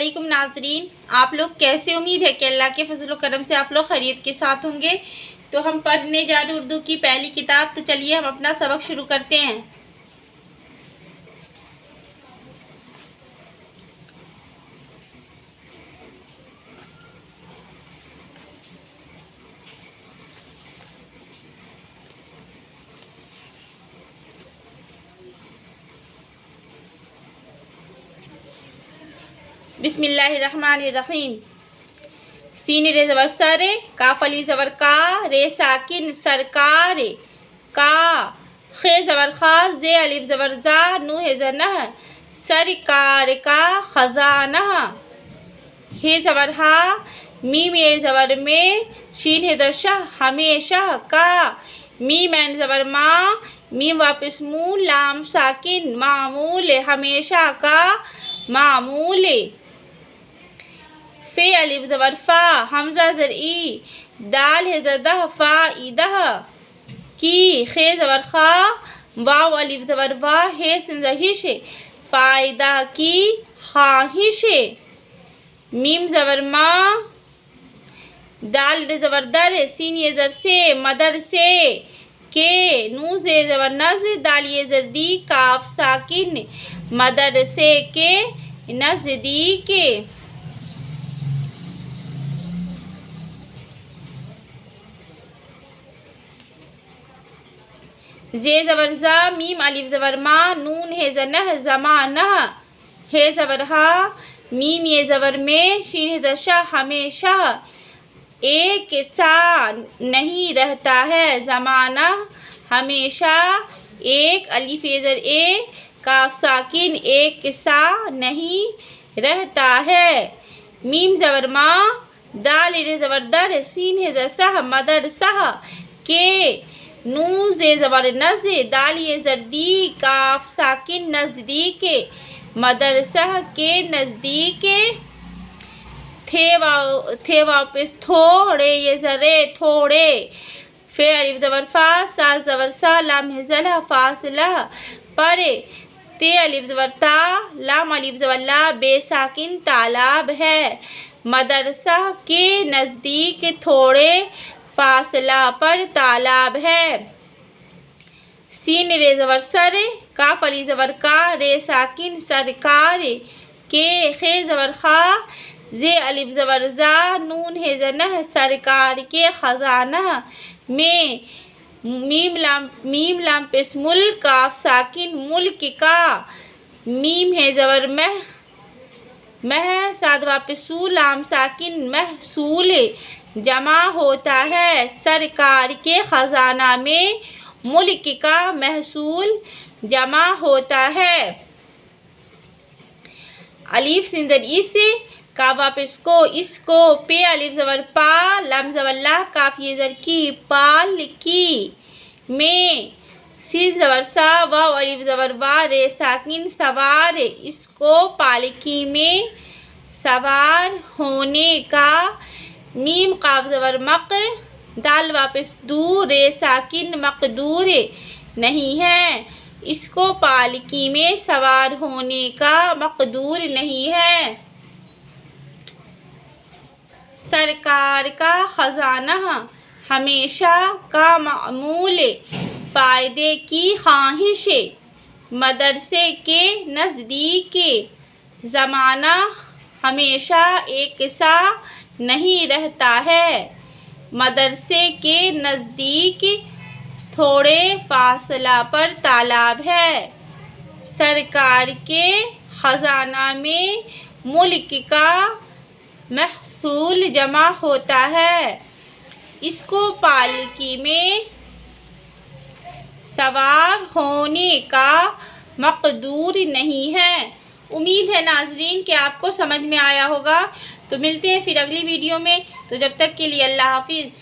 वालेकुम नाजरीन, आप लोग कैसे। उम्मीद है कि अल्लाह के फजल करम से आप लोग खैरियत के साथ होंगे। तो हम पढ़ने जा रहे उर्दू की पहली किताब। तो चलिए हम अपना सबक शुरू करते हैं। बिस्मिल्लाहिर्रहमानिर्रहीम। सीन रे ज़बर सर, काफ अली ज़बर का, रे साकिन सरकार का, खे ज़बर खा, जे अलिफ ज़बर जा, नूह ज़नह सरकार का खजाना, हे ज़बर हा, मीम ए ज़बर में, शीन है ज़र शाह हमेशा का, मीम ऐन ज़बर माँ, मीम वापस मुँह, लाम साकिन मामूल हमेशा का मामूल, फे अलिफ ज़बर फ़ा, हमज़ा ज़र ई, दाल है ज़दह फ़ा ईदह की, खे ज़बर खा, वाव अलिफ ज़बर वा, हे सिंज़हिश फ़ायदा की ख्वाहिश, मीम ज़बर माँ, दाल ज़बर दर, सीन ये ज़र से, मदर से के, नू से ज़बर नज़, दाल ये ज़र दी, काफ साकिन मदर से के नज़दीक, जे ज़बर ज़ा, मीम अलिफ ज़बर मा, नून है ज़नह ज़माना, हे ज़बर हा, मीम ये ज़बर में, शीन है ज़र शाह हमेशा, एक सा नहीं रहता है, ज़माना हमेशा, एक अलिफ ये ज़र ए, काफ साकिन एक सा नहीं रहता है, मीम ज़बर मा, दाल ये ज़बर दर, सीन है ज़र सह मदर सह के, नू से ज़बर नज़, दाल ये ज़र दी, काफ साकिन नज़दीक मदरसा के नज़दीक, थे वापस थोड़े ये ज़रे थोड़े, फे अलिफ ज़बर फ़ा, सा ज़बर सा, लाम है ज़ला फासला पर, ते अलिफ ज़बर ता, लाम अलिफ ज़बर ला, बेसाकिन तालाब है, मदरसा के नज़दीक थोड़े फासला पर तालाब है, सीन रे ज़बर सर, काफ अली ज़बर का, रे साकिन सरकार के, खे ज़बर खा, जे अलिफ ज़बर जा, नून है ज़नह सरकार के खजाना में, मीम लाम पेश मुल्क, काफ साकिन मुल्क का, मीम है ज़बर मह साद वापसू, लाम साकिन महसूल जमा होता है, सरकार के खजाना में मुल्क का महसूल जमा होता है, अलीफ सिंदर इस, का वापस को, इसको, पे अलिफ ज़बर पा, लाम ज़बर ला, काफ ये ज़र की, पाल की में, सीन ज़बर सा, वाव अलिफ ज़बर वा, रे साकिन सवार, इसको पालकी में सवार होने का, मीम काफ ज़बर मक, दाल वापस दूर, रे साकिन मकदूर नहीं है, इसको पालकी में सवार होने का मकदूर नहीं है, सरकार का खजाना हमेशा का मामूल, फ़ायदे की ख्वाहिश, मदरसे के नज़दीक, ज़माना हमेशा एक सा नहीं रहता है, मदरसे के नज़दीक थोड़े फासला पर तालाब है, सरकार के ख़जाना में मुल्क का महसूल जमा होता है, इसको पालकी में सवार होने का मकदूर नहीं है। उम्मीद है नाजरीन कि आपको समझ में आया होगा। तो मिलते हैं फिर अगली वीडियो में। तो जब तक के लिए अल्लाह हाफिज़।